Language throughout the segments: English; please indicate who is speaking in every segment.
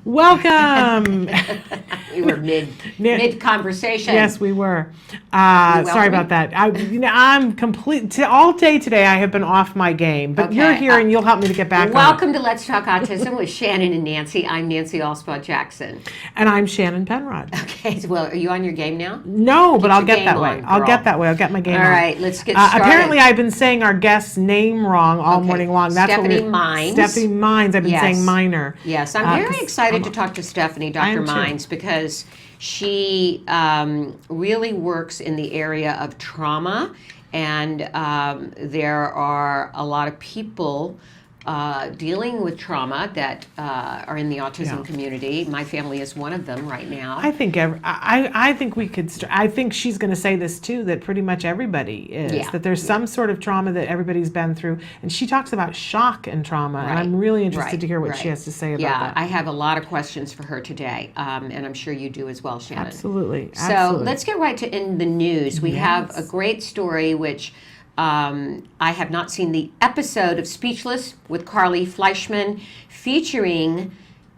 Speaker 1: Welcome.
Speaker 2: We were mid conversation.
Speaker 1: Yes, we were. Sorry about that. I'm complete. All day today, I have been off my game, but you're here and you'll help me to get back on.
Speaker 2: Welcome to Let's Talk Autism with Shannon and Nancy. I'm Nancy Alspaugh-Jackson.
Speaker 1: And I'm Shannon Penrod.
Speaker 2: Okay, well, are you on your game now?
Speaker 1: No, but I'll get that way. I'll get that way. I'll get my game on.
Speaker 2: All right, let's get started.
Speaker 1: Apparently, I've been saying our guest's name wrong all morning long. That's
Speaker 2: Stephanie Mines.
Speaker 1: Stephanie Mines. I've been saying Minor.
Speaker 2: Yes, I'm very excited to talk to Stephanie, Dr. Mines, because she really works in the area of trauma, and there are a lot of people dealing with trauma that are in the autism community. My family is one of them right now.
Speaker 1: I think we could. I think she's going to say this too. That pretty much everybody is. Yeah. That there's some sort of trauma that everybody's been through, and she talks about shock and trauma. And I'm really interested to hear what she has to say about that.
Speaker 2: Yeah, I have a lot of questions for her today, and I'm sure you do as well, Shannon.
Speaker 1: Absolutely.
Speaker 2: So let's get right to in the news. We have a great story which. I have not seen the episode of Speechless with Carly Fleischman featuring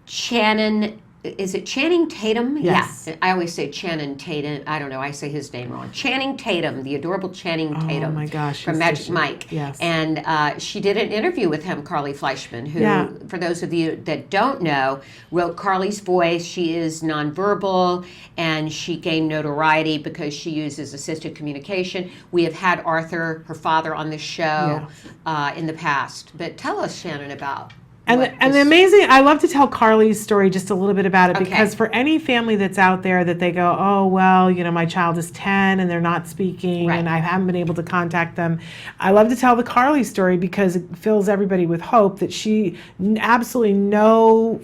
Speaker 2: Channing. Is it Channing Tatum?
Speaker 1: Yes.
Speaker 2: Yeah. I always say Channing Tatum. I don't know. I say his name wrong. Channing Tatum, the adorable Channing Tatum.
Speaker 1: Oh my gosh.
Speaker 2: From Magic Mike.
Speaker 1: Yes.
Speaker 2: And she did an interview with him, Carly Fleischman, who, for those of you that don't know, wrote Carly's voice. She is nonverbal, and she gained notoriety because she uses assisted communication. We have had Arthur, her father, on this show in the past. But tell us, Shannon, about.
Speaker 1: And the amazing, I love to tell Carly's story just a little bit about it, because for any family that's out there that they go, oh, well, my child is 10 and they're not speaking and I haven't been able to contact them. I love to tell the Carly story because it fills everybody with hope that she absolutely no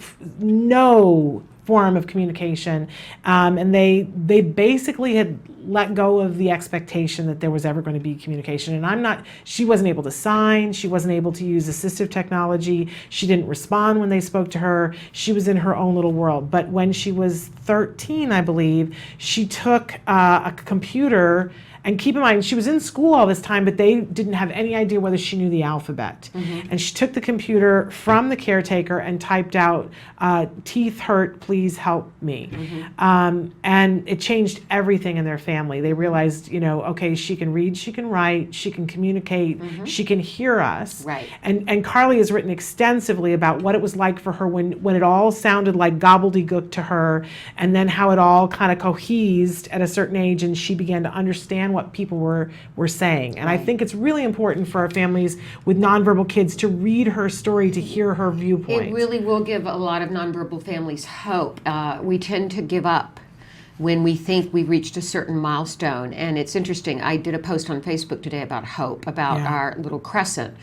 Speaker 1: form of communication, and they basically had let go of the expectation that there was ever going to be communication. And she wasn't able to sign, she wasn't able to use assistive technology, she didn't respond when they spoke to her, she was in her own little world. But when she was 13, I believe, she took a computer. And keep in mind, she was in school all this time, but they didn't have any idea whether she knew the alphabet. And she took the computer from the caretaker and typed out, teeth hurt, please help me. And it changed everything in their family. They realized, okay, she can read, she can write, she can communicate, she can hear us. And Carly has written extensively about what it was like for her when it all sounded like gobbledygook to her, and then how it all kind of cohesed at a certain age, and she began to understand what people were saying. And I think it's really important for our families with nonverbal kids to read her story, to hear her viewpoint.
Speaker 2: It really will give a lot of nonverbal families hope. We tend to give up when we think we reached a certain milestone. And it's interesting, I did a post on Facebook today about hope, about our little Crescent,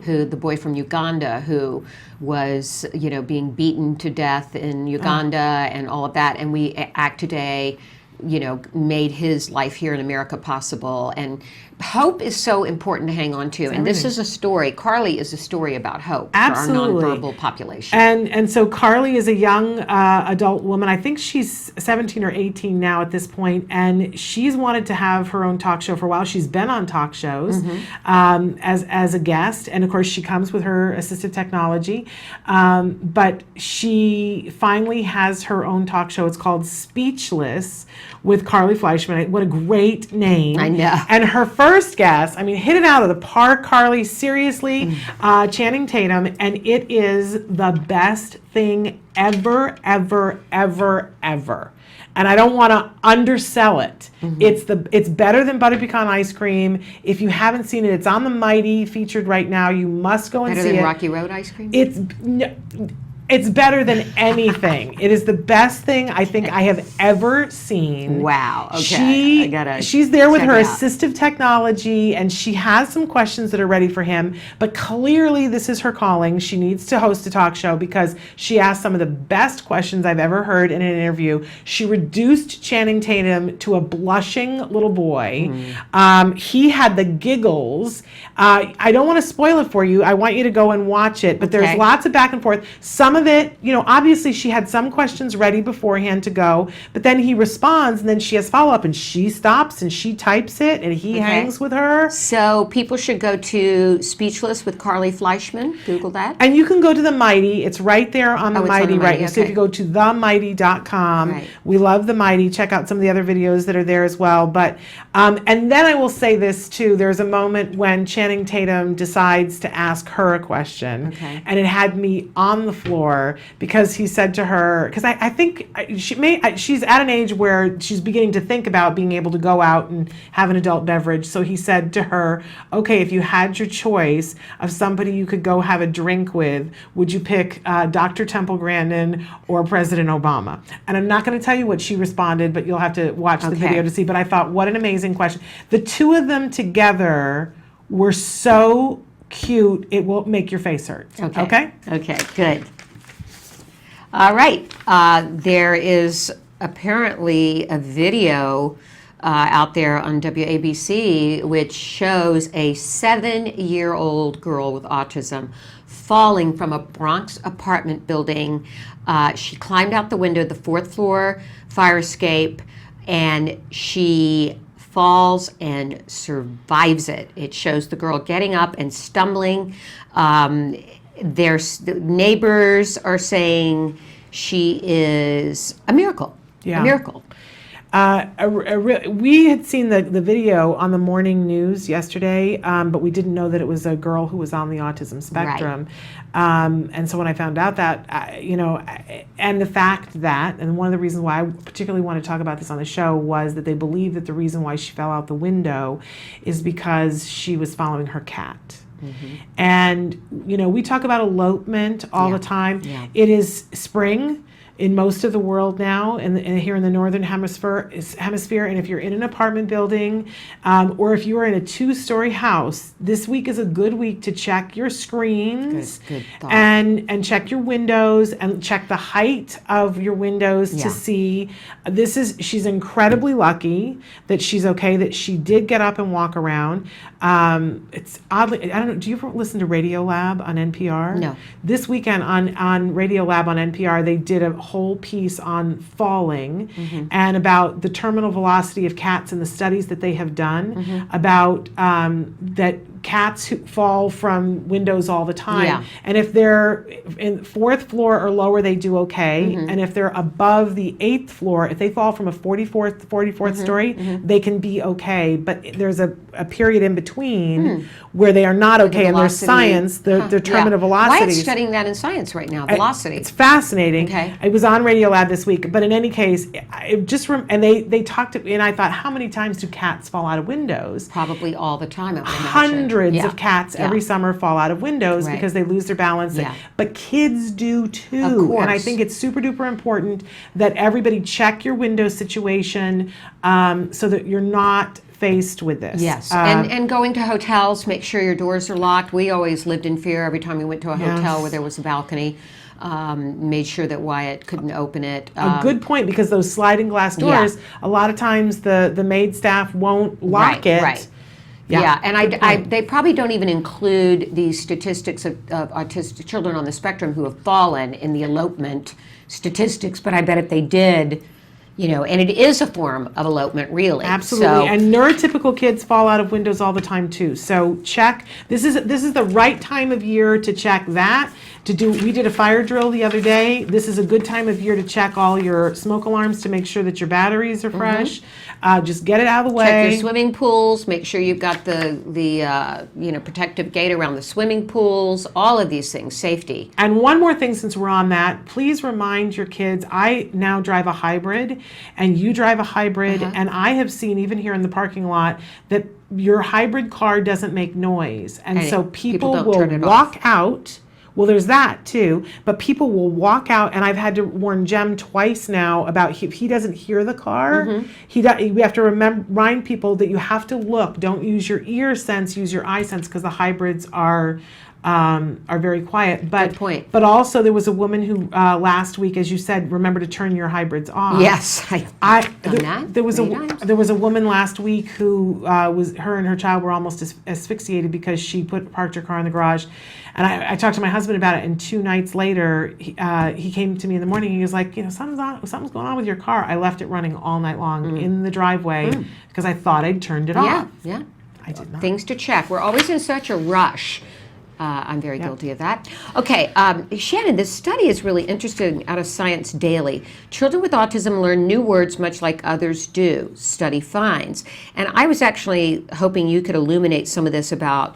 Speaker 2: the boy from Uganda who was, being beaten to death in Uganda and all of that. And we Act Today made his life here in America possible. And hope is so important to hang on to. And this is a story. Carly is a story about hope for our nonverbal population.
Speaker 1: And so Carly is a young adult woman. I think she's 17 or 18 now at this point, and she's wanted to have her own talk show for a while. She's been on talk shows as a guest, and of course she comes with her assistive technology. But she finally has her own talk show. It's called Speechless with Carly Fleischman. What a great name.
Speaker 2: I know.
Speaker 1: And her first guest, hit it out of the park, Carly, seriously, Channing Tatum, and it is the best thing ever, ever, ever, ever. And I don't want to undersell it. It's better than butter pecan ice cream. If you haven't seen it, it's on the Mighty, featured right now. You must go and see it.
Speaker 2: Better than Rocky Road ice cream?
Speaker 1: It's better than anything. It is the best thing I think I have ever seen.
Speaker 2: Wow. Okay.
Speaker 1: She's there with her assistive technology, and she has some questions that are ready for him. But clearly, this is her calling. She needs to host a talk show because she asked some of the best questions I've ever heard in an interview. She reduced Channing Tatum to a blushing little boy. He had the giggles. I don't want to spoil it for you. I want you to go and watch it. But there's lots of back and forth. Some some of it, obviously she had some questions ready beforehand to go, but then he responds and then she has follow-up and she stops and she types it and he hangs with her.
Speaker 2: So people should go to Speechless with Carly Fleischman. Google that.
Speaker 1: And you can go to The Mighty. It's right there on The Mighty, right?
Speaker 2: Okay.
Speaker 1: So if you go to themighty.com, we love The Mighty. Check out some of the other videos that are there as well. But and then I will say this too. There's a moment when Channing Tatum decides to ask her a question, and it had me on the floor because he said to her, because I think she's at an age where she's beginning to think about being able to go out and have an adult beverage. So he said to her, okay, if you had your choice of somebody you could go have a drink with, would you pick Dr. Temple Grandin or President Obama? And I'm not going to tell you what she responded, but you'll have to watch the video to see. But I thought, what an amazing question. The two of them together were so cute, it will make your face hurt. Okay,
Speaker 2: good. All right. There is apparently a video out there on WABC which shows a 7-year-old girl with autism falling from a Bronx apartment building. She climbed out the window, the 4th floor fire escape, and she falls and survives it. It shows the girl getting up and stumbling. The neighbors are saying she is a miracle. A miracle.
Speaker 1: We had seen the video on the morning news yesterday, but we didn't know that it was a girl who was on the autism spectrum. And so when I found out that, and the fact that, and one of the reasons why I particularly want to talk about this on the show was that they believe that the reason why she fell out the window is because she was following her cat. And, we talk about elopement all the time. It is spring in most of the world now, and here in the northern hemisphere. And if you're in an apartment building, or if you are in a 2-story house, this week is a good week to check your screens and check your windows and check the height of your windows to see. She's incredibly lucky that she's okay, that she did get up and walk around. It's oddly, I don't know, do you ever listen to Radio Lab on NPR?
Speaker 2: No.
Speaker 1: This weekend on Radio Lab on NPR, they did a whole piece on falling and about the terminal velocity of cats and the studies that they have done about that cats who fall from windows all the time. And if they're in 4th floor or lower, they do okay. And if they're above the 8th floor, if they fall from a 44th story, they can be okay. But there's a period in between where they are not okay. And there's science, the terminal velocities.
Speaker 2: Why is studying that in science right now? Velocity.
Speaker 1: It's fascinating. It was on Radio Lab this week. But in any case, and they talked to me, and I thought, how many times do cats fall out of windows?
Speaker 2: Probably all the time, I would imagine.
Speaker 1: Hundreds of cats every summer fall out of windows because they lose their balance. But kids do too.
Speaker 2: Of course.
Speaker 1: And I think it's super duper important that everybody check your window situation so that you're not faced with this.
Speaker 2: Yes, and going to hotels, make sure your doors are locked. We always lived in fear every time we went to a hotel where there was a balcony. Made sure that Wyatt couldn't open it.
Speaker 1: A good point, because those sliding glass doors, a lot of times the maid staff won't lock it.
Speaker 2: Right. Yeah, and they probably don't even include the statistics of autistic children on the spectrum who have fallen in the elopement statistics, but I bet if they did, and it is a form of elopement, really.
Speaker 1: Absolutely, and neurotypical kids fall out of windows all the time too. So check. This is the right time of year to check that. We did a fire drill the other day. This is a good time of year to check all your smoke alarms to make sure that your batteries are fresh. Just get it out of the way.
Speaker 2: Check your swimming pools. Make sure you've got the protective gate around the swimming pools. All of these things, safety.
Speaker 1: And one more thing, since we're on that, please remind your kids. I now drive a hybrid, and you drive a hybrid, and I have seen even here in the parking lot that your hybrid car doesn't make noise, and so people will walk out. Well, there's that too, but people will walk out, and I've had to warn Jem twice now about if he doesn't hear the car, we have to remind people that you have to look. Don't use your ear sense, use your eye sense, because the hybrids are very quiet. But
Speaker 2: good point.
Speaker 1: But also there was a woman who last week, as you said, remember to turn your hybrids off.
Speaker 2: Yes, I've done that.
Speaker 1: There was a woman last week who her and her child were almost asphyxiated because she parked her car in the garage. And I talked to my husband. husband about it, and 2 nights later, he came to me in the morning. He was like, something's going on with your car. I left it running all night long in the driveway because I thought I'd turned it off.
Speaker 2: Yeah.
Speaker 1: I did not.
Speaker 2: Things to check. We're always in such a rush. I'm very guilty of that. Okay, Shannon, this study is really interesting out of Science Daily. Children with autism learn new words much like others do, study finds. And I was actually hoping you could illuminate some of this about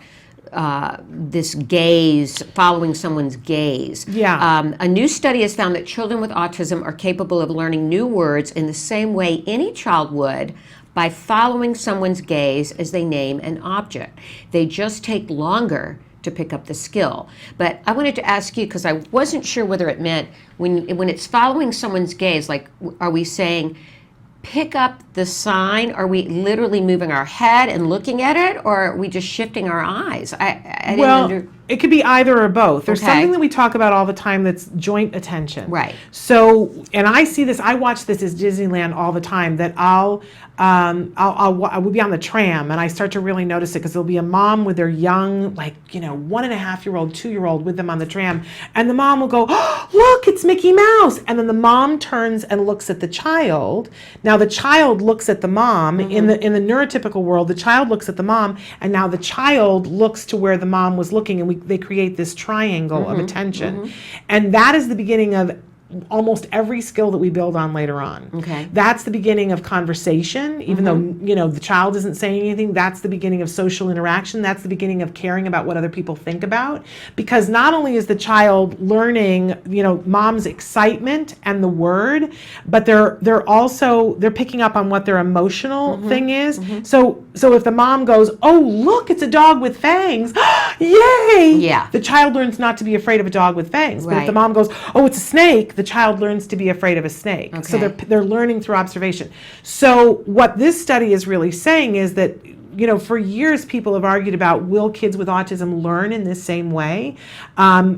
Speaker 2: this gaze, following someone's gaze.
Speaker 1: Yeah.
Speaker 2: A new study has found that children with autism are capable of learning new words in the same way any child would by following someone's gaze as they name an object. They just take longer to pick up the skill. But I wanted to ask you, because I wasn't sure whether it meant when it's following someone's gaze, like, are we saying pick up the sign? Are we literally moving our head and looking at it, or are we just shifting our eyes?
Speaker 1: It could be either or both. There's something that we talk about all the time that's joint attention.
Speaker 2: Right.
Speaker 1: So, and I see this, I watch this as Disneyland all the time, that I will be on the tram and I start to really notice it because there'll be a mom with their young, 1.5-year-old, 2-year-old with them on the tram. And the mom will go, oh, look, it's Mickey Mouse. And then the mom turns and looks at the child. Now the child looks at the mom. In the neurotypical world, the child looks at the mom, and now the child looks to where the mom was looking, and they create this triangle of attention. And that is the beginning of almost every skill that we build on later on.
Speaker 2: Okay.
Speaker 1: That's the beginning of conversation, even though, the child isn't saying anything. That's the beginning of social interaction. That's the beginning of caring about what other people think about. Because not only is the child learning, mom's excitement and the word, but they're picking up on what their emotional thing is. So if the mom goes, oh, look, it's a dog with fangs. Yay!
Speaker 2: Yeah.
Speaker 1: The child learns not to be afraid of a dog with fangs.
Speaker 2: Right.
Speaker 1: But if the mom goes, oh, it's a snake, the child learns to be afraid of a snake.
Speaker 2: Okay.
Speaker 1: So they're learning through observation. So what this study is really saying is that, for years people have argued about, will kids with autism learn in this same way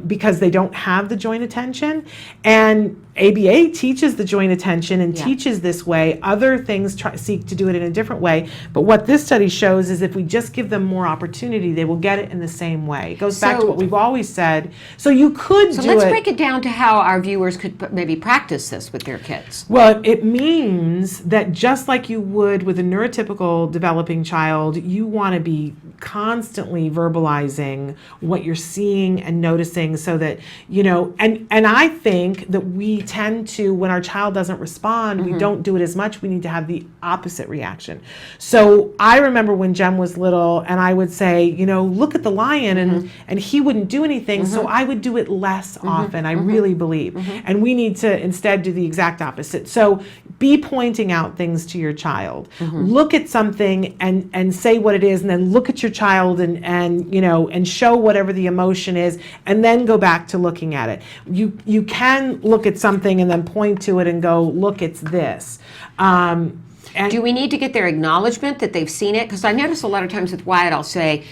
Speaker 1: because they don't have the joint attention? And ABA teaches the joint attention and teaches this way. Other things seek to do it in a different way. But what this study shows is if we just give them more opportunity, they will get it in the same way. It goes back to what we've always said. So you could do it. So
Speaker 2: let's break it down to how our viewers could maybe practice this with their kids.
Speaker 1: Well, it means that just like you would with a neurotypical developing child, you want to be constantly verbalizing what you're seeing and noticing so that, and I think that we tend to, when our child doesn't respond, we don't do it as much. We need to have the opposite reaction. So I remember when Jem was little and I would say, look at the lion, and he wouldn't do anything. So I would do it less often, I really believe. And we need to instead do the exact opposite. So be pointing out things to your child. Look at something and say what it is, and then look at your child and show whatever the emotion is, and then go back to looking at it. You can look at something and then point to it and go, look, it's this.
Speaker 2: Do we need to get their acknowledgement that they've seen it? Because I notice a lot of times with Wyatt, I'll say,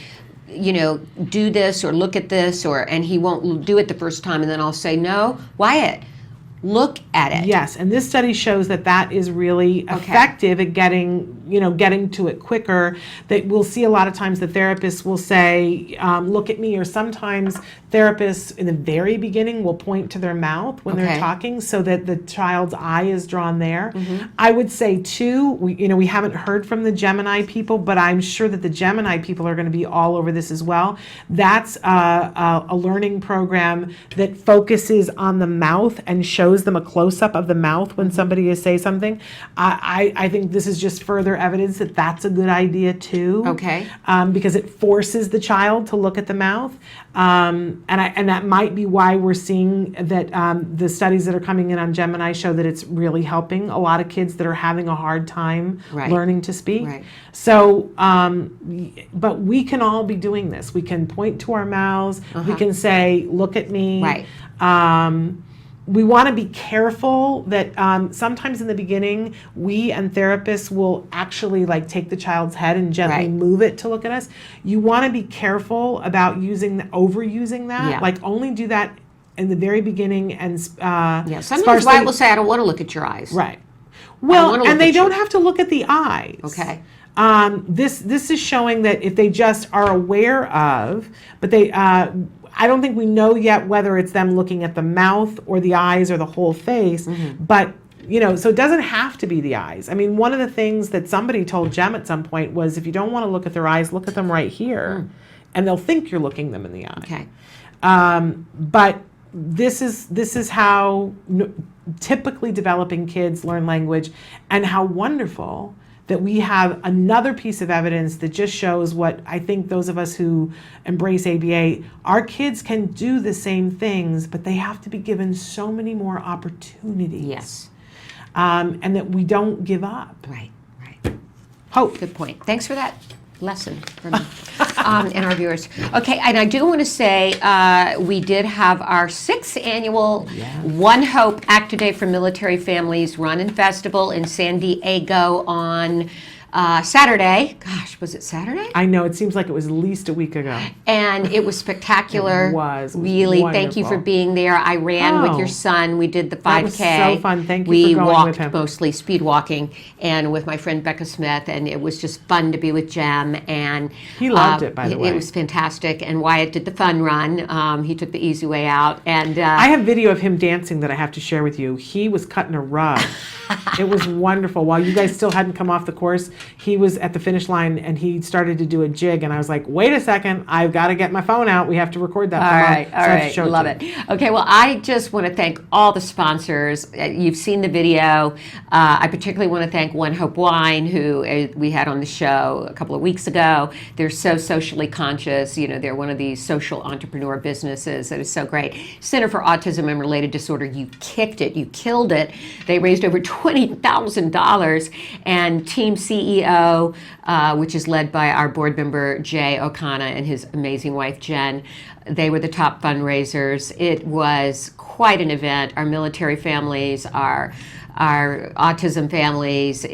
Speaker 2: do this or look at this, and he won't do it the first time, and then I'll say, no, Wyatt, look at it.
Speaker 1: Yes, and this study shows that is really effective at getting to it quicker. That we'll see a lot of times the therapists will say, look at me, or sometimes therapists in the very beginning will point to their mouth when they're talking so that the child's eye is drawn there. I would say too, we haven't heard from the Gemini people, but I'm sure that the Gemini people are going to be all over this as well. That's a learning program that focuses on the mouth and shows them a close-up of the mouth when somebody is saying something. I think this is just further evidence that that's a good idea too. Because it forces the child to look at the mouth. And that might be why we're seeing that the studies that are coming in on Gemini show that it's really helping a lot of kids that are having a hard time learning to speak. So, but we can all be doing this. We can point to our mouths. We can say, look at me. We want to be careful that sometimes in the beginning, we and therapists will actually take the child's head and gently move it to look at us. You want to be careful about overusing that. Only do that in the very beginning and
Speaker 2: sometimes Wyatt will say, I don't want to look at your eyes.
Speaker 1: Well, and they don't have to look at the eyes. This is showing that if they just are aware of, but they I don't think we know yet whether it's them looking at the mouth or the eyes or the whole face, but so it doesn't have to be the eyes. I mean, one of the things that somebody told Jem at some point was, if you don't want to look at their eyes, look at them right here, and they'll think you're looking them in the eye.
Speaker 2: Okay.
Speaker 1: But this is how typically developing kids learn language, and how wonderful that we have another piece of evidence that just shows what I think those of us who embrace ABA, our kids can do the same things, but they have to be given so many more opportunities.
Speaker 2: Yes.
Speaker 1: And that we don't give up.
Speaker 2: Right.
Speaker 1: Hope.
Speaker 2: Good point. Thanks for that lesson from and our viewers. Okay, and I do want to say we did have our 6th annual One Hope Act Today for Military Families Runnin Festival in San Diego on Saturday. Gosh, was it Saturday?
Speaker 1: I know, it seems like it was at least a week ago.
Speaker 2: And it was spectacular.
Speaker 1: It was
Speaker 2: really
Speaker 1: wonderful.
Speaker 2: Thank you for being there. I ran with your son. We did the 5K.
Speaker 1: That was so fun. Thank you
Speaker 2: we
Speaker 1: for going with him.
Speaker 2: walked, mostly speed walking, and with my friend Becca Smith, and it was just fun to be with Jem. And
Speaker 1: he loved it, by the way.
Speaker 2: It was fantastic. And Wyatt did the fun run. He took the easy way out. And
Speaker 1: I have video of him dancing that I have to share with you. He was cutting a rug. It was wonderful. While you guys still hadn't come off the course, he was at the finish line and he started to do a jig, and I was like, wait a second, I've got to get my phone out. We have to record that.
Speaker 2: All right. Love it. Okay, well, I just want to thank all the sponsors. You've seen the video. I particularly want to thank One Hope Wine, who we had on the show a couple of weeks ago. They're so socially conscious. They're one of these social entrepreneur businesses that is so great. Center for Autism and Related Disorder, you kicked it. You killed it. They raised over $20,000, and Team CEO, which is led by our board member Jay O'Connor and his amazing wife Jen, they were the top fundraisers. It was quite an event. Our military families, our autism families,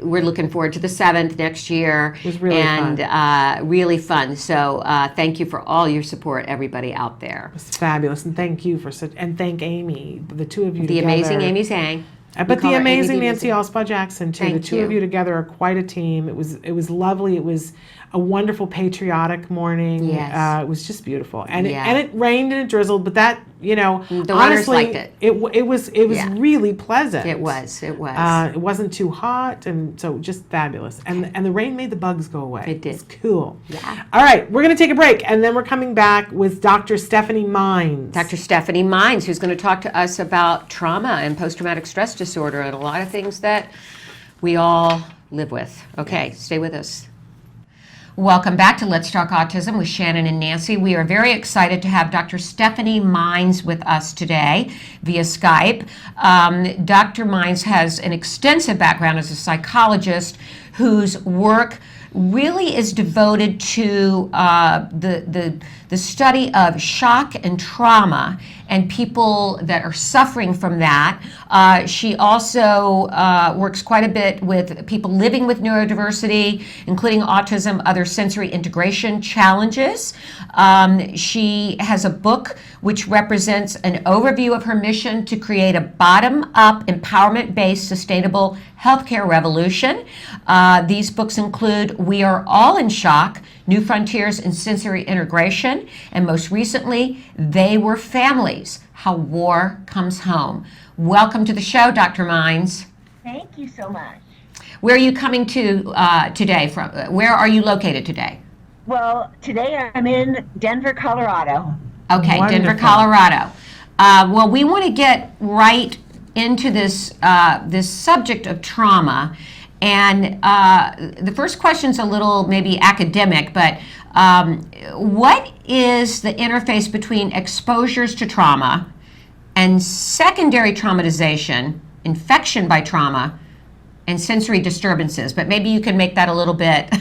Speaker 2: we're looking forward to the 7th next year.
Speaker 1: It was really
Speaker 2: fun. Really fun. So thank you for all your support, everybody out there.
Speaker 1: It was fabulous, and thank you and thank Amy, the two of you
Speaker 2: the
Speaker 1: together.
Speaker 2: Amazing Amy Zhang.
Speaker 1: But the amazing Nancy Alspaugh-Jackson too.
Speaker 2: Thank
Speaker 1: the two of you together are quite a team. It was lovely. It was a wonderful patriotic morning.
Speaker 2: Yes.
Speaker 1: It was just beautiful, and it rained and it drizzled. But that
Speaker 2: the
Speaker 1: honestly,
Speaker 2: runners liked it.
Speaker 1: It was really pleasant.
Speaker 2: It was.
Speaker 1: It wasn't too hot, and so just fabulous. And the rain made the bugs go away.
Speaker 2: It did.
Speaker 1: It's cool.
Speaker 2: Yeah.
Speaker 1: All right, we're going to take a break, and then we're coming back with Dr. Stephanie Mines.
Speaker 2: Dr. Stephanie Mines, who's going to talk to us about trauma and post-traumatic stress disorder and a lot of things that we all live with. Okay, stay with us. Welcome back to Let's Talk Autism with Shannon and Nancy. We are very excited to have Dr. Stephanie Mines with us today via Skype. Dr. Mines has an extensive background as a psychologist whose work really is devoted to the study of shock and trauma and people that are suffering from that. She also works quite a bit with people living with neurodiversity, including autism, other sensory integration challenges. She has a book which represents an overview of her mission to create a bottom-up, empowerment-based, sustainable healthcare revolution. These books include We Are All in Shock, New Frontiers in Sensory Integration, and most recently, They Were Families, How War Comes Home. Welcome to the show, Dr. Mines.
Speaker 3: Thank you so much.
Speaker 2: Where are you coming to today from? Where are you located today?
Speaker 3: Well, today I'm in Denver, Colorado.
Speaker 2: Okay,
Speaker 1: Wonderful.
Speaker 2: Denver, Colorado. Well, we want to get right into this subject of trauma. And the first question's a little maybe academic, but what is the interface between exposures to trauma and secondary traumatization, infection by trauma, and sensory disturbances? But maybe you can make that a little bit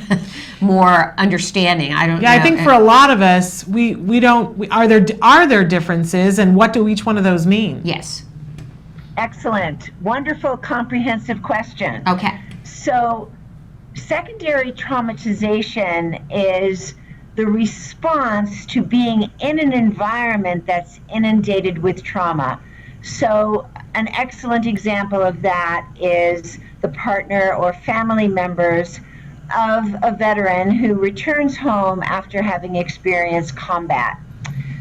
Speaker 2: more understanding. I don't know.
Speaker 1: I think for a lot of us, are there differences, and what do each one of those mean?
Speaker 2: Yes.
Speaker 3: Excellent. Wonderful, comprehensive question.
Speaker 2: Okay.
Speaker 3: So, secondary traumatization is the response to being in an environment that's inundated with trauma. So, an excellent example of that is the partner or family members of a veteran who returns home after having experienced combat.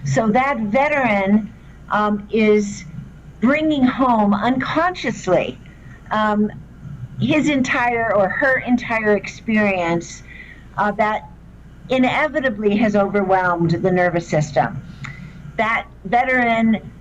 Speaker 3: So that veteran is bringing home unconsciously his entire or her entire experience that inevitably has overwhelmed the nervous system. That veteran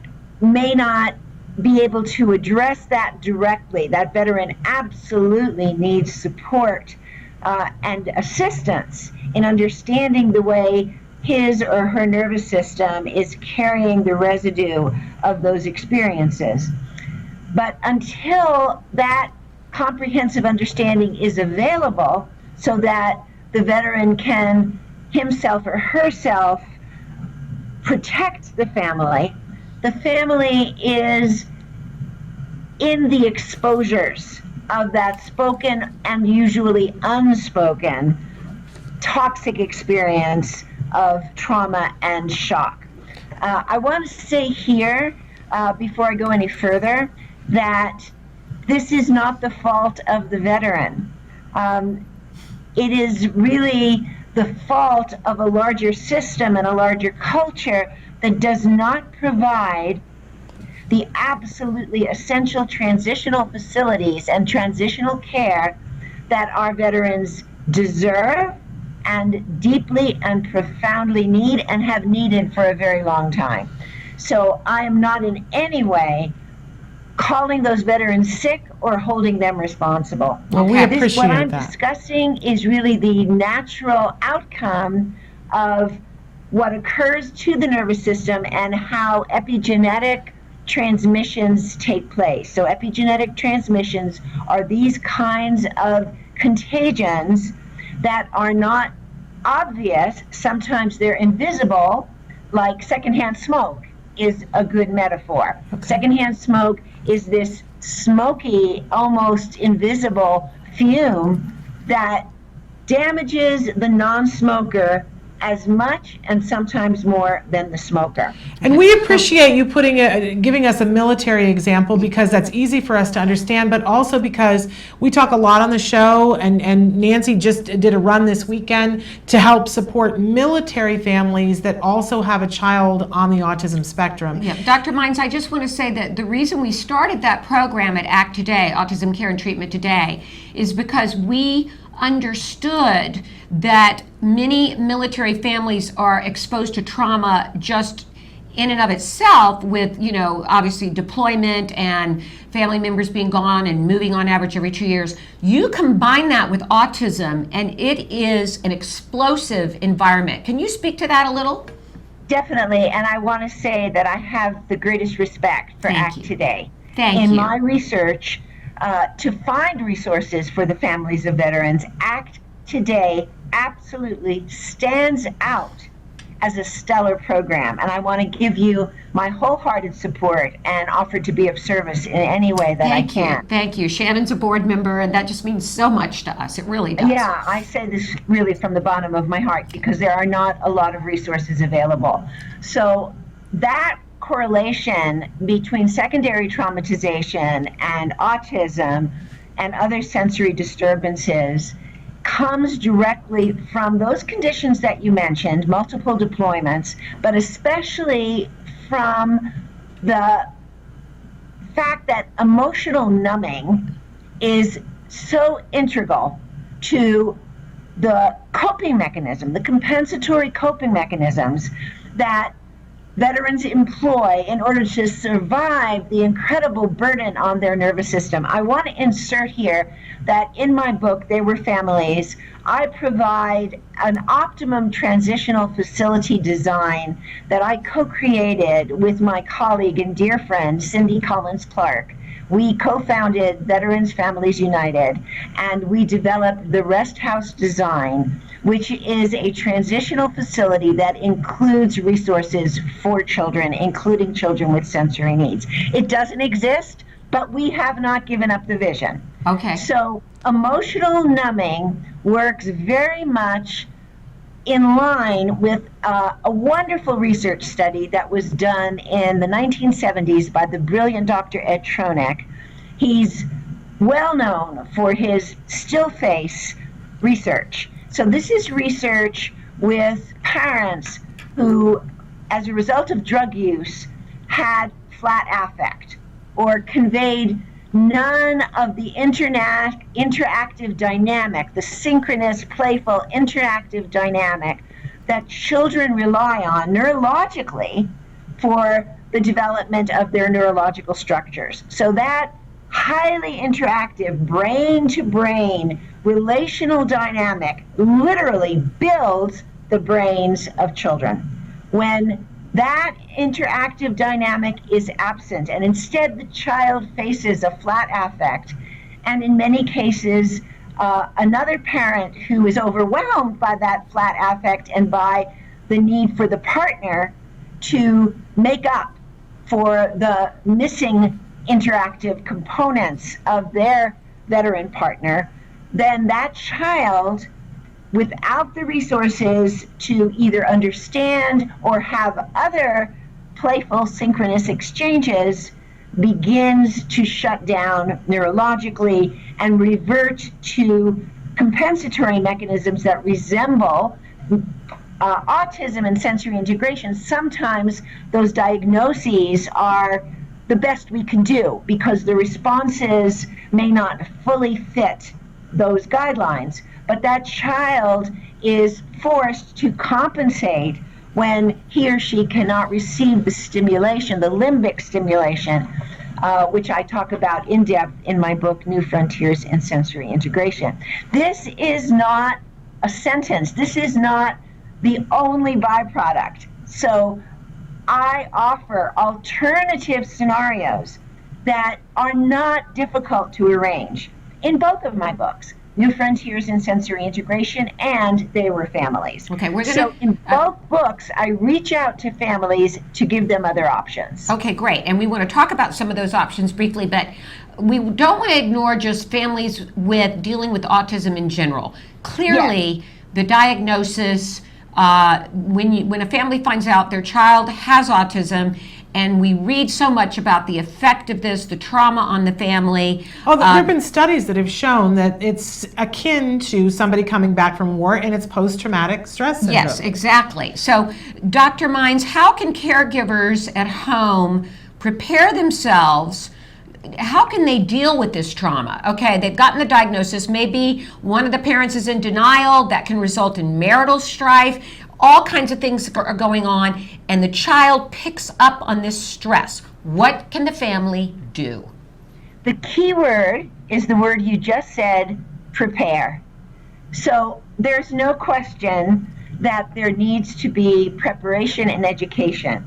Speaker 3: may not be able to address that directly. That veteran absolutely needs support and assistance in understanding the way his or her nervous system is carrying the residue of those experiences. But until that comprehensive understanding is available so that the veteran can himself or herself protect the family is in the exposures of that spoken and usually unspoken toxic experience of trauma and shock. I want to say here, before I go any further, that this is not the fault of the veteran. It is really the fault of a larger system and a larger culture that does not provide the absolutely essential transitional facilities and transitional care that our veterans deserve and deeply and profoundly need and have needed for a very long time. So I am not in any way calling those veterans sick or holding them responsible.
Speaker 1: Well, we appreciate
Speaker 3: what I'm
Speaker 1: that.
Speaker 3: discussing is really the natural outcome of what occurs to the nervous system and how epigenetic transmissions take place. So epigenetic transmissions are these kinds of contagions that are not obvious. Sometimes they're invisible, like secondhand smoke is a good metaphor.
Speaker 1: Okay.
Speaker 3: Secondhand smoke is this smoky, almost invisible fume that damages the non-smoker as much and sometimes more than the smoker.
Speaker 1: And we appreciate you giving us a military example, because that's easy for us to understand, but also because we talk a lot on the show, and Nancy just did a run this weekend to help support military families that also have a child on the autism spectrum.
Speaker 2: Yeah, Dr. Mines, I just want to say that the reason we started that program at ACT Today, Autism Care and Treatment Today, is because we understood that many military families are exposed to trauma just in and of itself, with, you know, obviously deployment and family members being gone and moving on average every 2 years. You combine that with autism and it is an explosive environment. Can you speak to that a little?
Speaker 3: Definitely, and I want to say that I have the greatest respect for ACT Today.
Speaker 2: Thank you.
Speaker 3: In my research, to find resources for the families of veterans, ACT Today absolutely stands out as a stellar program, and I want to give you my wholehearted support and offer to be of service in any way that I can.
Speaker 2: Thank you. Shannon's a board member, and that just means so much to us. It really does.
Speaker 3: Yeah, I say this really from the bottom of my heart because there are not a lot of resources available. So that correlation between secondary traumatization and autism and other sensory disturbances comes directly from those conditions that you mentioned, multiple deployments, but especially from the fact that emotional numbing is so integral to the coping mechanism, the compensatory coping mechanisms that veterans employ in order to survive the incredible burden on their nervous system. I want to insert here that in my book, They Were Families, I provide an optimum transitional facility design that I co-created with my colleague and dear friend, Cindy Collins-Clark. We co-founded Veterans Families United, and we developed the Rest House design, which is a transitional facility that includes resources for children, including children with sensory needs. It doesn't exist, but we have not given up the vision.
Speaker 2: Okay.
Speaker 3: So emotional numbing works very much in line with a wonderful research study that was done in the 1970s by the brilliant Dr. Ed Tronick. He's well known for his still face research. So this is research with parents who, as a result of drug use, had flat affect or conveyed none of the interactive dynamic, the synchronous, playful, interactive dynamic that children rely on neurologically for the development of their neurological structures. So that highly interactive brain-to-brain relational dynamic literally builds the brains of children. When that interactive dynamic is absent, and instead the child faces a flat affect, and in many cases, another parent who is overwhelmed by that flat affect and by the need for the partner to make up for the missing interactive components of their veteran partner, then that child, without the resources to either understand or have other playful synchronous exchanges, begins to shut down neurologically and revert to compensatory mechanisms that resemble autism and sensory integration. Sometimes those diagnoses are the best we can do because the responses may not fully fit those guidelines. But that child is forced to compensate when he or she cannot receive the stimulation, the limbic stimulation, which I talk about in depth in my book, New Frontiers in Sensory Integration. This is not a sentence. This is not the only byproduct. So I offer alternative scenarios that are not difficult to arrange in both of my books, New Frontiers in Sensory Integration and They Were Families.
Speaker 2: Okay, we're gonna.
Speaker 3: So in both books, I reach out to families to give them other options.
Speaker 2: Okay, great. And we want to talk about some of those options briefly, but we don't want to ignore just families with dealing with autism in general. Clearly, the diagnosis, when a family finds out their child has autism, and we read so much about the effect of this, the trauma on the family.
Speaker 1: Oh, there have been studies that have shown that it's akin to somebody coming back from war and it's post-traumatic stress syndrome.
Speaker 2: Yes, exactly. So, Dr. Mines, how can caregivers at home prepare themselves? How can they deal with this trauma? Okay, they've gotten the diagnosis. Maybe one of the parents is in denial. That can result in marital strife. All kinds of things are going on, and the child picks up on this stress. What can the family do?
Speaker 3: The key word is the word you just said, prepare. So there's no question that there needs to be preparation and education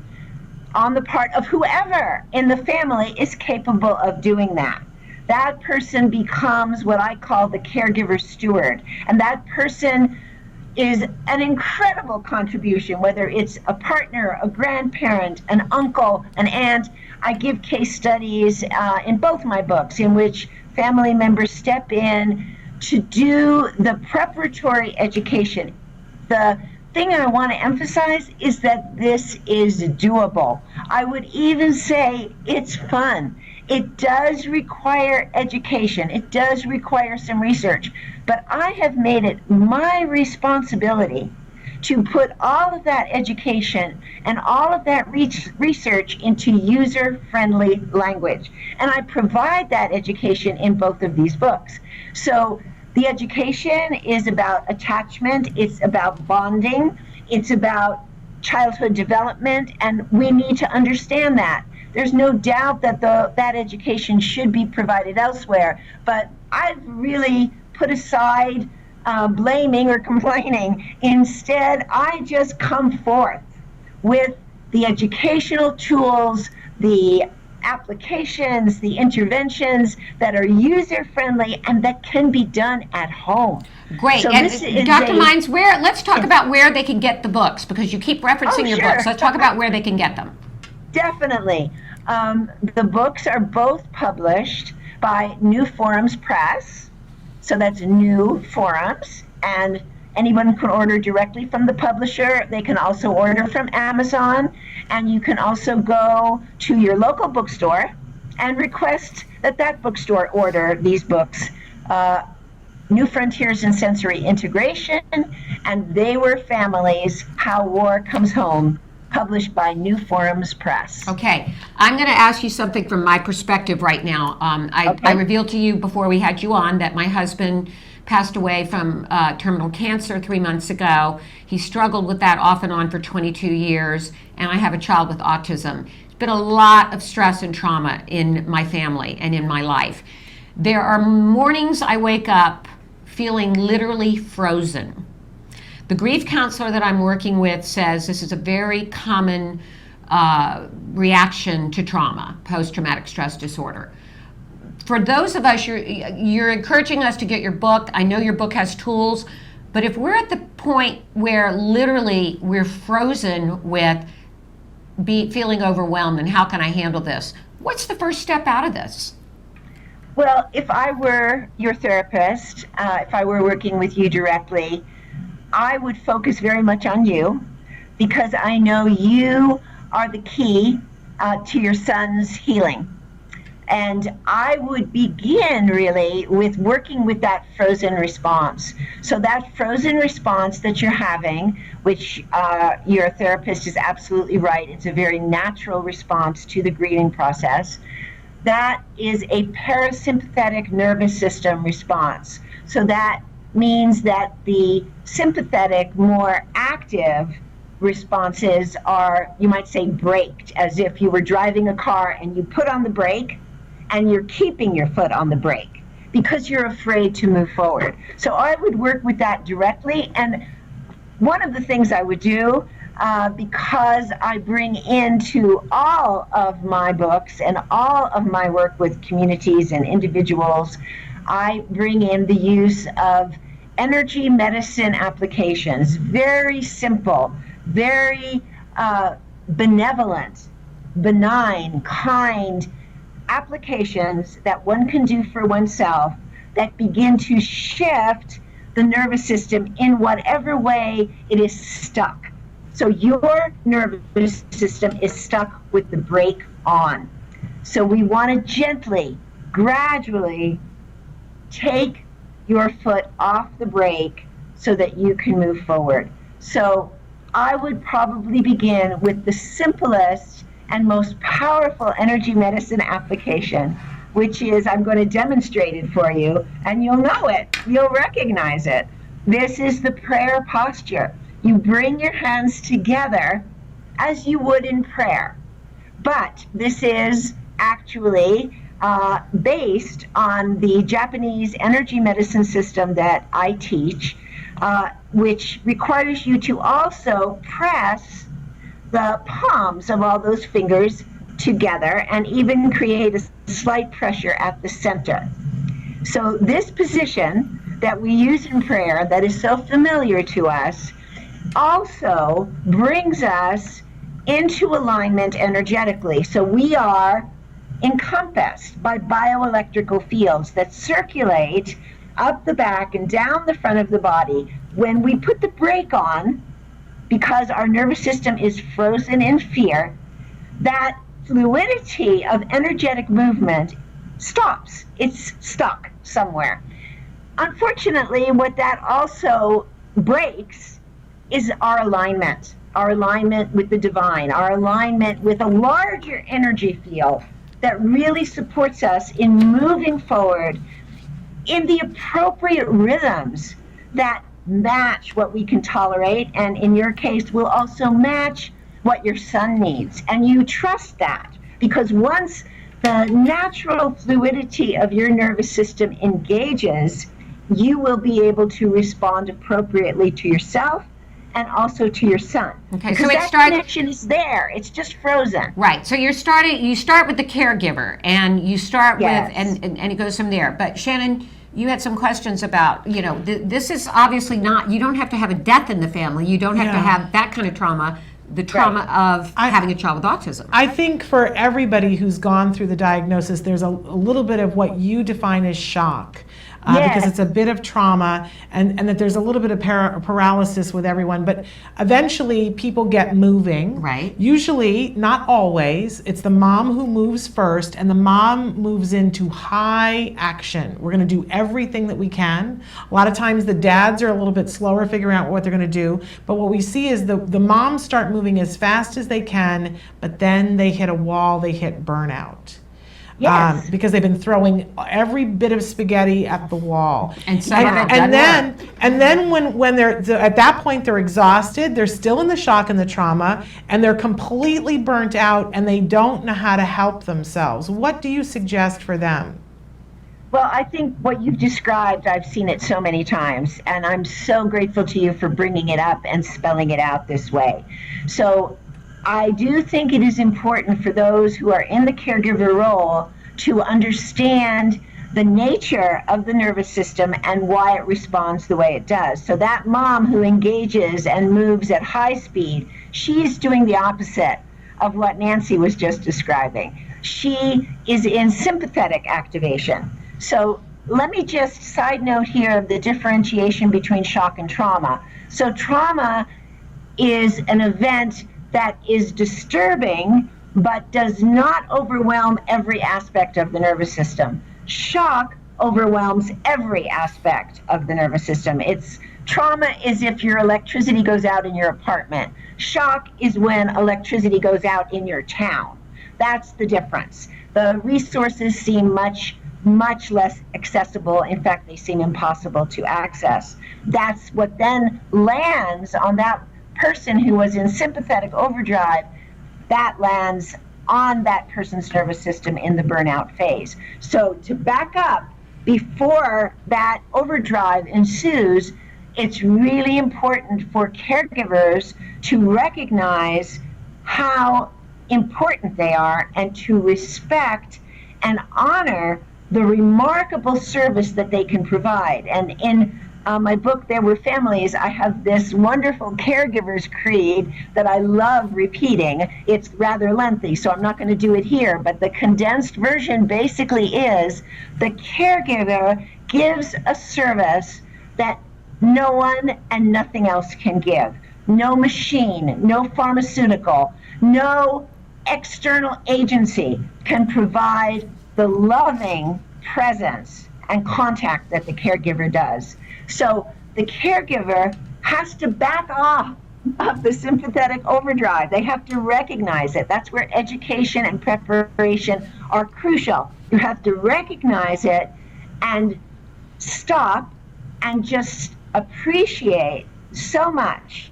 Speaker 3: on the part of whoever in the family is capable of doing that. That person becomes what I call the caregiver steward, and that person is an incredible contribution, whether it's a partner, a grandparent, an uncle, an aunt. I give case studies in both my books in which family members step in to do the preparatory education. The thing I want to emphasize is that this is doable. I would even say it's fun. It does require education. It does require some research. But I have made it my responsibility to put all of that education and all of that research into user-friendly language. And I provide that education in both of these books. So the education is about attachment, it's about bonding, it's about childhood development, and we need to understand that. There's no doubt that that education should be provided elsewhere, but I've really put aside blaming or complaining. Instead, I just come forth with the educational tools, the applications, the interventions that are user-friendly and that can be done at home.
Speaker 2: Great.
Speaker 3: So
Speaker 2: and Dr. Mines, let's talk about where they can get the books, because you keep referencing your books. Let's talk about where they can get them.
Speaker 3: Definitely. The books are both published by New Forums Press, so that's New Forums, and anyone can order directly from the publisher. They can also order from Amazon, and you can also go to your local bookstore and request that bookstore order these books. New Frontiers in Sensory Integration, and They Were Families, How War Comes Home, published by New Forums Press.
Speaker 2: Okay, I'm going to ask you something from my perspective right now. I revealed to you before we had you on that my husband passed away from terminal cancer 3 months ago. He struggled with that off and on for 22 years, and I have a child with autism. It's been a lot of stress and trauma in my family and in my life. There are mornings I wake up feeling literally frozen. The grief counselor that I'm working with says this is a very common reaction to trauma, post-traumatic stress disorder. For those of us, you're encouraging us to get your book. I know your book has tools, but if we're at the point where literally we're frozen with feeling overwhelmed and how can I handle this, what's the first step out of this?
Speaker 3: Well, if I were your therapist, if I were working with you directly, I would focus very much on you because I know you are the key to your son's healing. And I would begin really with working with that frozen response. So that frozen response that you're having, which your therapist is absolutely right, it's a very natural response to the grieving process. That is a parasympathetic nervous system response. So that means that the sympathetic, more active responses are, you might say, braked, as if you were driving a car and you put on the brake and you're keeping your foot on the brake because you're afraid to move forward. So I would work with that directly. And one of the things I would do, because I bring into all of my books and all of my work with communities and individuals, I bring in the use of energy medicine applications. Very simple, very benevolent, benign, kind applications that one can do for oneself that begin to shift the nervous system in whatever way it is stuck. So your nervous system is stuck with the brake on. So we want to gently, gradually take your foot off the brake so that you can move forward. So I would probably begin with the simplest and most powerful energy medicine application, which is, I'm going to demonstrate it for you, and you'll know it. You'll recognize it. This is the prayer posture. You bring your hands together as you would in prayer. But this is actually based on the Japanese energy medicine system that I teach, which requires you to also press the palms of all those fingers together and even create a slight pressure at the center. So this position that we use in prayer that is so familiar to us also brings us into alignment energetically. So we are encompassed by bioelectrical fields that circulate up the back and down the front of the body. When we put the brake on, because our nervous system is frozen in fear, that fluidity of energetic movement stops. It's stuck somewhere. Unfortunately, what that also breaks is our alignment with the divine, our alignment with a larger energy field that really supports us in moving forward in the appropriate rhythms that match what we can tolerate, and in your case will also match what your son needs. And you trust that, because once the natural fluidity of your nervous system engages, you will be able to respond appropriately to yourself and also to your son.
Speaker 2: Okay,
Speaker 3: because
Speaker 2: so
Speaker 3: that connection is there. It's just frozen.
Speaker 2: Right. So you start with the caregiver, and you start
Speaker 3: Yes.
Speaker 2: with, and it goes from there. But Shannon, you had some questions about, this is obviously not, you don't have to have a death in the family. You don't have to have that kind of trauma, the trauma of having a child with autism.
Speaker 1: I think for everybody who's gone through the diagnosis, there's a little bit of what you define as shock. because it's a bit of trauma, and that there's a little bit of paralysis with everyone. But eventually people get moving.
Speaker 2: Right.
Speaker 1: Usually, not always, it's the mom who moves first, and the mom moves into high action. We're going to do everything that we can. A lot of times the dads are a little bit slower figuring out what they're going to do. But what we see is the moms start moving as fast as they can, but then they hit a wall, they hit burnout.
Speaker 3: Yes.
Speaker 1: Because they've been throwing every bit of spaghetti at the wall.
Speaker 2: And
Speaker 1: then when they're at that point, they're exhausted, they're still in the shock and the trauma, and they're completely burnt out, and they don't know how to help themselves. What do you suggest for them?
Speaker 3: Well, I think what you've described, I've seen it so many times, and I'm so grateful to you for bringing it up and spelling it out this way. So I do think it is important for those who are in the caregiver role to understand the nature of the nervous system and why it responds the way it does. So that mom who engages and moves at high speed, she's doing the opposite of what Nancy was just describing. She is in sympathetic activation. So let me just side note here the differentiation between shock and trauma. So trauma is an event that is disturbing but does not overwhelm every aspect of the nervous system. Shock overwhelms every aspect of the nervous system. Trauma is if your electricity goes out in your apartment. Shock is when electricity goes out in your town. That's the difference. The resources seem much less accessible. In fact, they seem impossible to access. That's what then lands on that person who was in sympathetic overdrive. That lands on that person's nervous system in the burnout phase. So to back up, before that overdrive ensues, it's really important for caregivers to recognize how important they are and to respect and honor the remarkable service that they can provide. And in my book, There Were Families, I have this wonderful caregivers creed that I love repeating. It's rather lengthy, so I'm not going to do it here, but the condensed version basically is the caregiver gives a service that no one and nothing else can give. No machine, no pharmaceutical, no external agency can provide the loving presence and contact that the caregiver does. So the caregiver has to back off of the sympathetic overdrive. They have to recognize it. That's where education and preparation are crucial. You have to recognize it and stop and just appreciate so much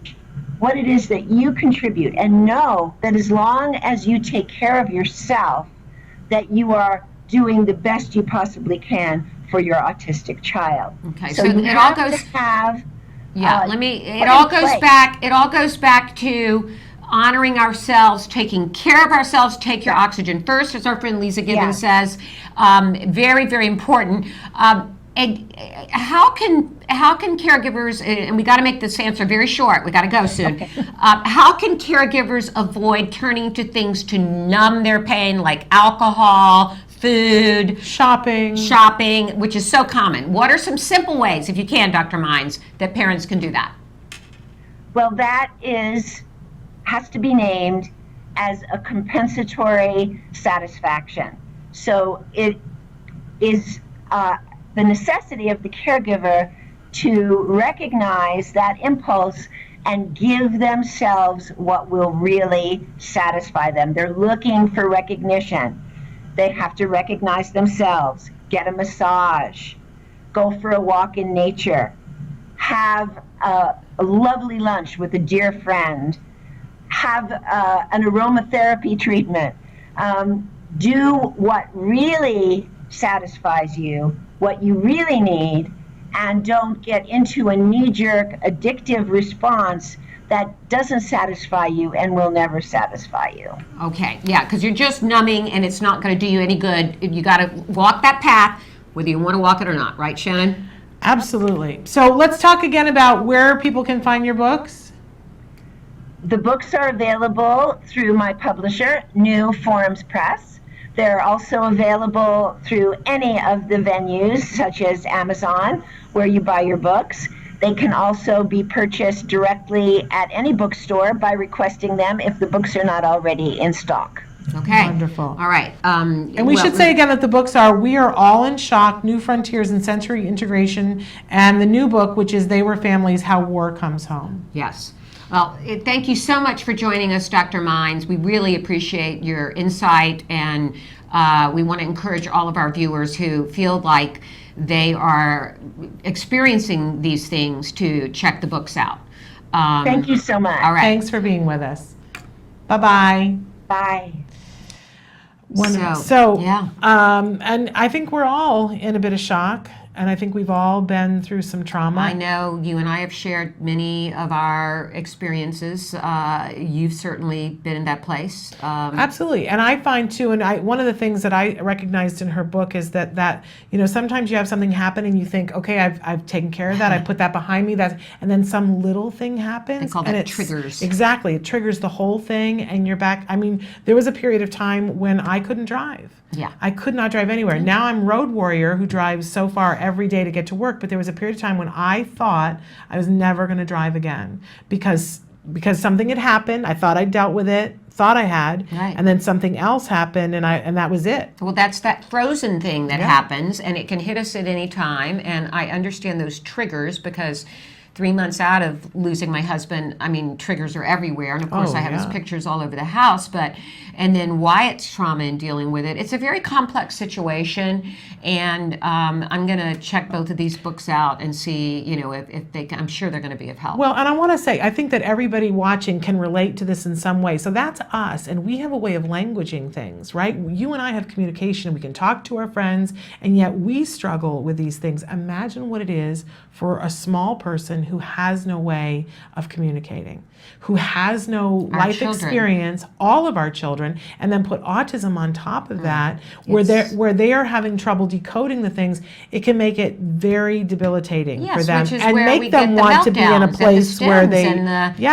Speaker 3: what it is that you contribute, and know that as long as you take care of yourself, that you are doing the best you possibly can for your autistic child.
Speaker 2: Okay,
Speaker 3: so
Speaker 2: it all goes. It all goes back to honoring ourselves, taking care of ourselves. Take your oxygen first, as our friend Lisa Gibbons says. Very, very important. And how can caregivers, and we got to make this answer very short, we got to go soon. Okay. How can caregivers avoid turning to things to numb their pain, like alcohol, food, shopping, which is so common? What are some simple ways, if you can, Dr. Mines, that parents can do that?
Speaker 3: Well, that has to be named as a compensatory satisfaction. So it is the necessity of the caregiver to recognize that impulse and give themselves what will really satisfy them. They're looking for recognition. They have to recognize themselves, get a massage, go for a walk in nature, have a lovely lunch with a dear friend, have an aromatherapy treatment, do what really satisfies you, what you really need, and don't get into a knee-jerk addictive response that doesn't satisfy you and will never satisfy you.
Speaker 2: Okay, yeah, because you're just numbing and it's not going to do you any good. You got to walk that path, whether you want to walk it or not, right, Shannon?
Speaker 1: Absolutely. So let's talk again about where people can find your books. The
Speaker 3: books are available through my publisher, New Forums Press. They're also available through any of the venues, such as Amazon, where you buy your books. They can also be purchased directly at any bookstore by requesting them if the books are not already in stock.
Speaker 2: Okay.
Speaker 1: Wonderful.
Speaker 2: All right.
Speaker 1: And we should say again that the books are We Are All in Shock, New Frontiers in Sensory Integration, and the new book, which is They Were Families, How War Comes Home.
Speaker 2: Yes. Well, thank you so much for joining us, Dr. Mines. We really appreciate your insight, and we want to encourage all of our viewers who feel like they are experiencing these things to check the books out.
Speaker 3: Thank you so much.
Speaker 2: All right.
Speaker 1: Thanks for being with us. Bye-bye.
Speaker 3: Bye.
Speaker 1: Wonderful.
Speaker 2: So, yeah.
Speaker 1: And I think we're all in a bit of shock, and I think we've all been through some trauma.
Speaker 2: I know you and I have shared many of our experiences. You've certainly been in that place.
Speaker 1: Absolutely. And I find too, and one of the things that I recognized in her book is that sometimes you have something happen and you think, okay, I've taken care of that. I put that behind me. And then some little thing happens.
Speaker 2: They call that triggers.
Speaker 1: Exactly. It triggers the whole thing and you're back. I mean, there was a period of time when I couldn't drive.
Speaker 2: Yeah.
Speaker 1: I could not drive anywhere. Mm-hmm. Now I'm road warrior who drives so far every day to get to work. But there was a period of time when I thought I was never going to drive again because something had happened. I thought I dealt with it, thought I had,
Speaker 2: right.
Speaker 1: And then something else happened, and that was it.
Speaker 2: Well, that's that frozen thing that happens, and it can hit us at any time. And I understand those triggers because 3 months out of losing my husband, I mean, triggers are everywhere. And of course, I have his pictures all over the house. And then Wyatt's trauma in dealing with it. It's a very complex situation. And I'm going to check both of these books out and see, if they can, I'm sure they're going to be of help.
Speaker 1: Well, and I want to say, I think that everybody watching can relate to this in some way. So that's us. And we have a way of languaging things, right? You and I have communication. We can talk to our friends. And yet we struggle with these things. Imagine what it is for a small person who has no way of communicating, who has no life experience, all of our children, and then put autism on top of that, where they are having trouble decoding the things. It can make it very debilitating for them and make them want to be in a place where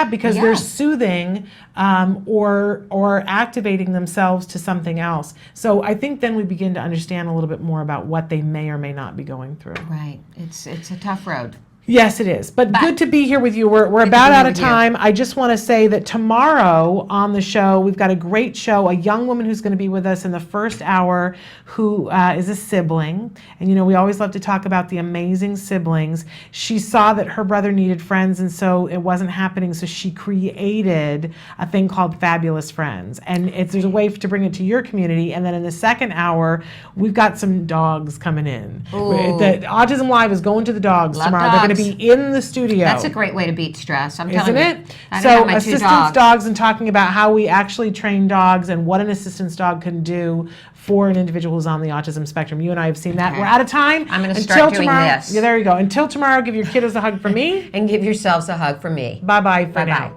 Speaker 1: because they're soothing or activating themselves to something else. So I think then we begin to understand a little bit more about what they may or may not be going through.
Speaker 2: Right. It's a tough road.
Speaker 1: Yes, it is. But good to be here with you. We're about out of time. I just want to say that tomorrow on the show, we've got a great show, a young woman who's going to be with us in the first hour who is a sibling. And, we always love to talk about the amazing siblings. She saw that her brother needed friends, and so it wasn't happening. So she created a thing called Fabulous Friends. And there's a way to bring it to your community. And then in the second hour, we've got some dogs coming in. The Autism-Live is going to the dogs tomorrow. They're going to be in the studio.
Speaker 2: That's a great way to beat stress. I'm telling you.
Speaker 1: Isn't it? So assistance dogs and talking about how we actually train dogs and what an assistance dog can do for an individual who's on the autism spectrum. You and I have seen that. Okay. We're out of time.
Speaker 2: I'm going to start doing this.
Speaker 1: Yeah, there you go. Until tomorrow, give your kiddos a hug from me.
Speaker 2: And give yourselves a hug from me.
Speaker 1: Bye-bye for now.